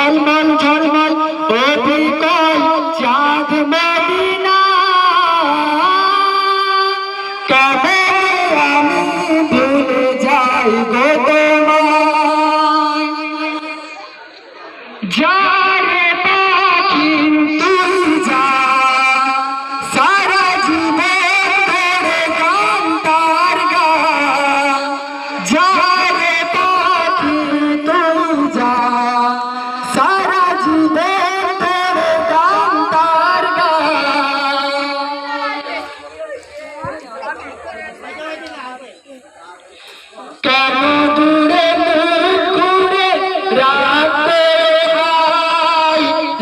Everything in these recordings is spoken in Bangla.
ঝলমল ঝলমল অবিকল চাঁদ মদিনা কবে আমি ভুলে যাই গো তোমায় যারে পাখি তুই যা সারা জীবন ধরে গান তার গা যারে পাখি তুই যা সারা জীবন ধরে গান তার গা কেন দূরে মুখ ঘুরে রাখতে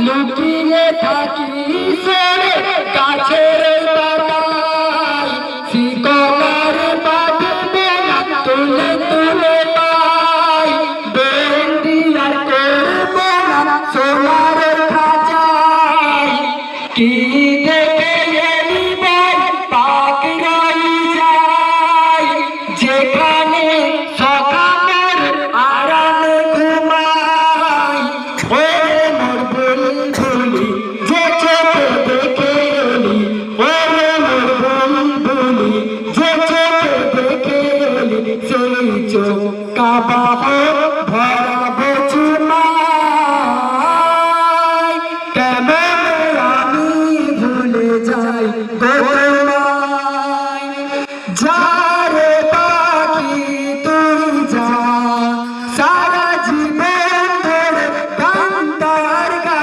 লুকিয়ে থাকি সরে গাছের পাতায় শিকলার বাঁধবে না তুলে তুলে পাই বন্দি আর করবো না সোনার খাঁচায় কি দেখে এলি বল পাক রই যায় যেখানে সকালের আড়ালে ঘুমাই ওরে মোর বুলবুলি যে চোখে দেখে এলি ওরে মোর বুলবুলি যে চোখে দেখে এলি সেই চোখ কাবাবো ভরাবো চুমাই কেমন আমি ভুলে যাই গো তোমায় যারে পাখি তুই যা সারা জীবন ধরে গান তার গা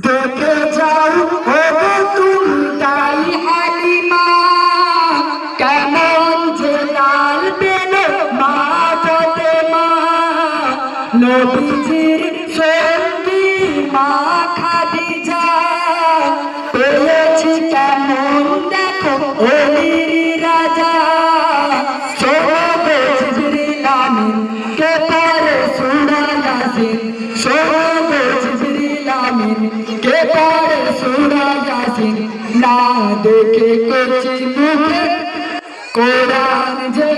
দেখে যাও ওগো তুমি তাই হালিমা কেমন যে লাল পেলো মা ফাতেমা নবীজির সঙ্গী মা খাদিজা পেয়েছি কেমন দেখো ওলির রাজা সোবে জিবরিল আমিন কে পারে সূরা ইয়াসিন সোবে জিবরিল আমিন কে পারে সূরা ইয়াসিন না দেখে কচি মুখে কোরআন যে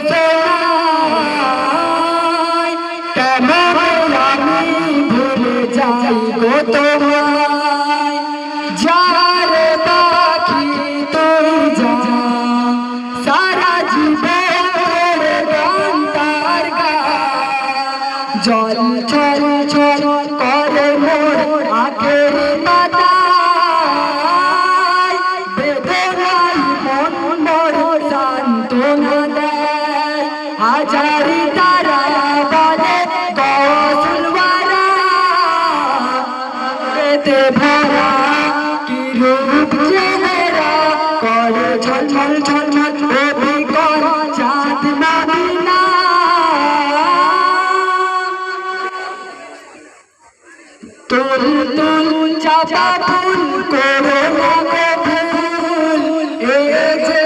শোনায় কেমন আমি ভুলে যাই গো তোমায় যারে পাখি তুই যা সারা জীবন ধরে গান তার গা জল ছল ছল করে মোর আখের পাতায় বেদনায় মন মোর সান্ত্বনা দেয় হাজারি তারা বলে গৌসুলওয়ালা এতে ভরা কি রূপ চেহারা করে ঝলঝল ঝলঝল অবিকল চাঁদ মদিনা তুল তুল চাপা ফুল করো না গো ভুল এ যে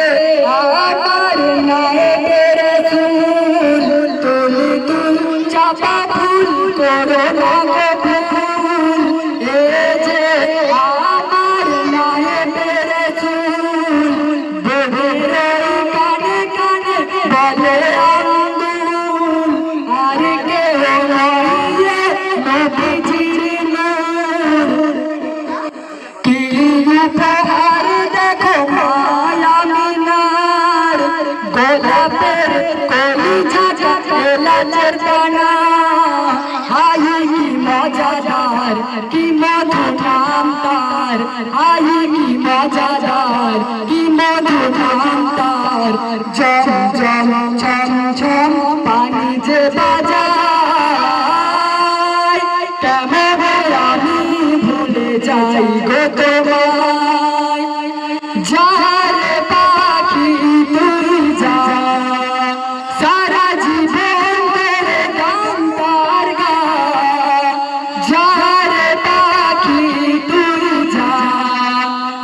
আমার নায়েবের রাসূল তুল তুল চাপা ফুল করো না গো ভুল এ যে আমার নায়েবের রাসূল বহিরে কানে কানে বলে আন্দুল আর কেউ নয় নবীজির নূর কি উপহার দেখো মায়া মিনার গোলাপের কলিজা এলাচের দানা হাই কি মজাদার কি মধু নাম তার হাই কি মজাদার কি মধু নাম তার জম জম ছম ছম পানি যে বাজায় কেমন আমি ভুলে যাই গো তোমায় যারে পাখি তুই যা সারা জীবন ধরে গান তার গা যারে পাখি তুই যা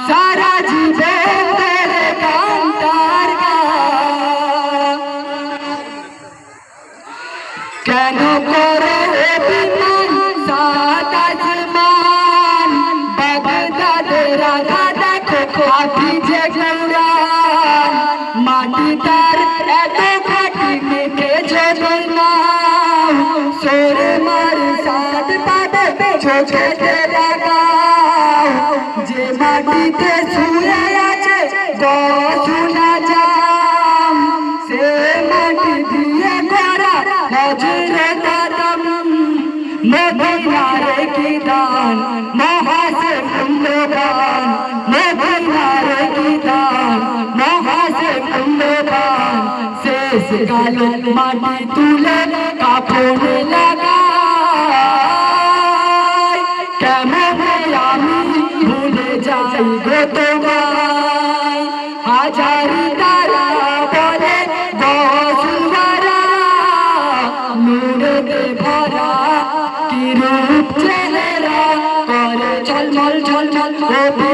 সারা জীবন ধরে গান তার গা কেন করে অভিমান সাত আসমান বাগদাদের রাধা দেখো হাফিজে কুরআন মাটি তার এত খাটি মেখে যদি নাও মাটিতে শুয়ে আছে দশটা জাম, সে মাটি দিয়ে করা হযরত আদম। মদিনার কি দান মহাসে মূল্যবান, মদিনার কি দান মহাসে মূল্যবান। শেষ কালে মাটি তুলে কাফনে লাগাই, কেমনে আমি ভুলে যাই গো তোমায়। হাজারি তারা বলে বসুন্ধরা, নূরেতে ভরা কি রূপ চেহারা, করে ঝলমল ঝলমল।